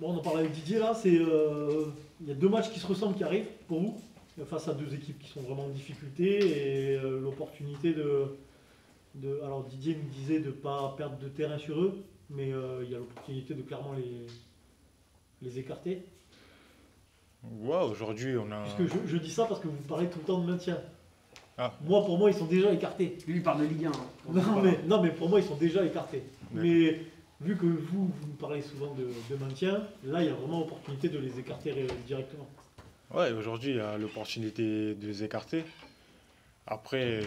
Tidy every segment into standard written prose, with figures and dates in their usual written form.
Bon, on en parlait avec Didier là, il y a deux matchs qui se ressemblent qui arrivent pour vous, face à deux équipes qui sont vraiment en difficulté et l'opportunité alors Didier nous disait de ne pas perdre de terrain sur eux, mais il y a l'opportunité de clairement les écarter. Ouais, aujourd'hui, on a. Puisque je dis ça parce que vous parlez tout le temps de maintien. Ah, Moi, pour moi, ils sont déjà écartés. Lui, il parle de Ligue 1. Non, mais pour moi, ils sont déjà écartés. D'accord. Mais vu que vous nous parlez souvent de maintien, là, il y a vraiment opportunité de les écarter directement. ouais, aujourd'hui, il y a l'opportunité de les écarter. Après,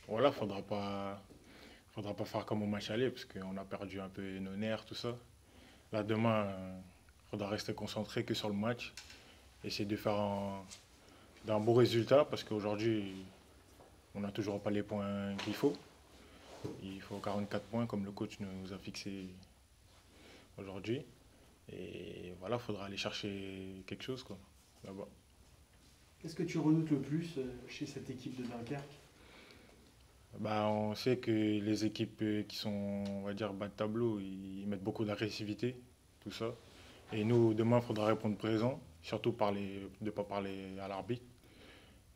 voilà, faudra pas faire comme au match aller, parce qu'on a perdu un peu nos nerfs, tout ça. Là, demain, faudra rester concentré que sur le match. Essayer de faire d'un bon résultat, parce qu'aujourd'hui, on n'a toujours pas les points qu'il faut. Il faut 44 points, comme le coach nous a fixé aujourd'hui. Et voilà, faudra aller chercher quelque chose, quoi, là-bas. Qu'est-ce que tu redoutes le plus chez cette équipe de Dunkerque? Bah, on sait que les équipes qui sont, on va dire, bas de tableau, ils mettent beaucoup d'agressivité, tout ça. Et nous, demain, il faudra répondre présent, surtout de ne pas parler à l'arbitre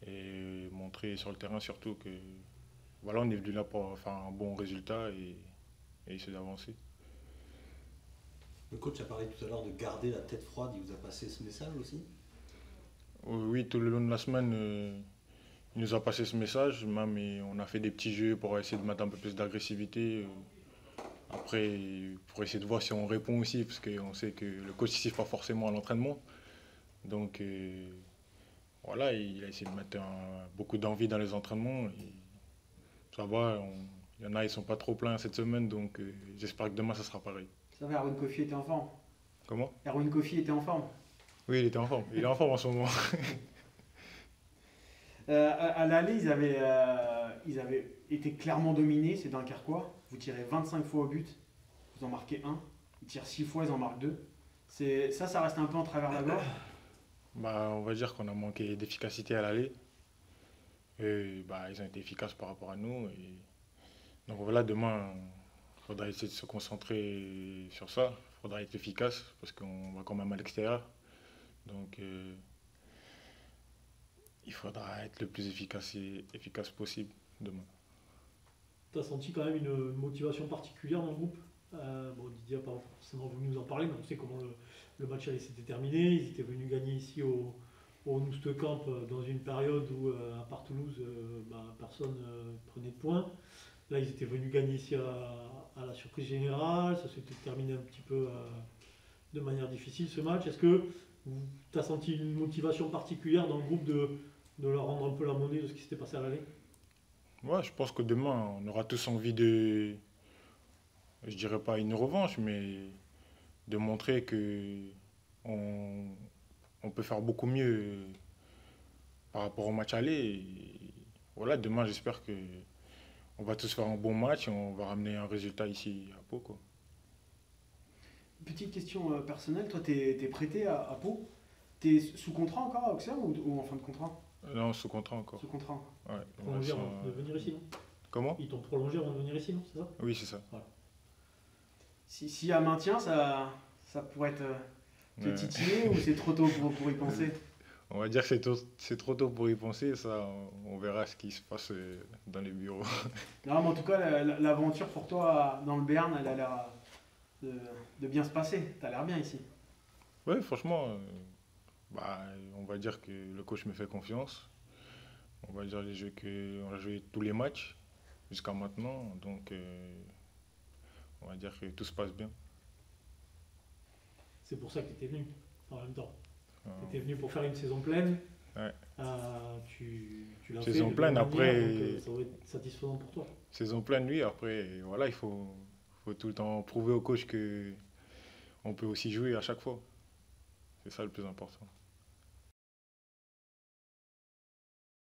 et montrer sur le terrain surtout que voilà, on est venu là pour faire un bon résultat et essayer d'avancer. Le coach a parlé tout à l'heure de garder la tête froide, il vous a passé ce message aussi? Oui, tout le long de la semaine, il nous a passé ce message, même on a fait des petits jeux pour essayer de mettre un peu plus d'agressivité. Après, pour essayer de voir si on répond aussi, parce qu'on sait que le coach ne siffle pas forcément à l'entraînement. Donc voilà, il a essayé de mettre beaucoup d'envie dans les entraînements. Et ça va, il y en a, ils sont pas trop pleins cette semaine, donc j'espère que demain, ça sera pareil. Ça va, Erwin Kofi était en forme. Comment? Erwin Kofi était en forme. Oui, il était en forme. Il est en forme en ce moment. À l'aller, ils avaient été clairement dominés, ces Dunkerquois. Vous tirez 25 fois au but, vous en marquez un. Ils tirent 6 fois, ils en marquent 2. Ça reste un peu en travers de la gorge. Bah, on va dire qu'on a manqué d'efficacité à l'aller. Et bah, ils ont été efficaces par rapport à nous. Et donc voilà, demain, il faudra essayer de se concentrer sur ça. Il faudra être efficace parce qu'on va quand même à l'extérieur. Donc il faudra être le plus efficace possible demain. Tu as senti quand même une motivation particulière dans le groupe. Bon, Didier n'a pas forcément voulu nous en parler, mais on sait comment le match s'était terminé. Ils étaient venus gagner ici au Noust Camp dans une période où, à part Toulouse, personne prenait de points. Là, ils étaient venus gagner ici à la surprise générale. Ça s'était terminé un petit peu de manière difficile ce match. Est-ce que tu as senti une motivation particulière dans le groupe de leur rendre un peu la monnaie de ce qui s'était passé à l'aller? Ouais, je pense que demain, on aura tous envie de, je dirais pas une revanche, mais de montrer que on peut faire beaucoup mieux par rapport au match aller. Et voilà, demain, j'espère que on va tous faire un bon match et on va ramener un résultat ici à Pau, quoi. Petite question personnelle, toi, t'es prêté à Pau? T'es sous contrat encore à Auxerre ou en fin de contrat? Non, sous contrat encore. Sous contrat. Ouais, Prolongé ouais, avant de venir ici, non? Comment? Ils t'ont prolongé avant de venir ici, non? C'est ça? Oui, c'est ça. Voilà. S'il y a maintien, ça pourrait te Ouais. titiller ou c'est trop tôt pour y penser? On va dire que c'est trop tôt pour y penser, ça, on verra ce qui se passe dans les bureaux. Non, mais en tout cas, l'aventure pour toi dans le Béarn, elle a l'air de bien se passer. T'as l'air bien ici. Ouais, franchement, bah, on va dire que le coach me fait confiance. On va dire qu'on a joué tous les matchs jusqu'à maintenant, donc on va dire que tout se passe bien. C'est pour ça que tu étais venu en même temps. Euh, Tu étais venu pour faire une saison pleine. Ouais. Tu l'as Saison fait de pleine, bonne manière, après- donc, ça va être satisfaisant pour toi. Saison pleine, oui, après, voilà, faut tout le temps prouver au coach que on peut aussi jouer à chaque fois. C'est ça le plus important.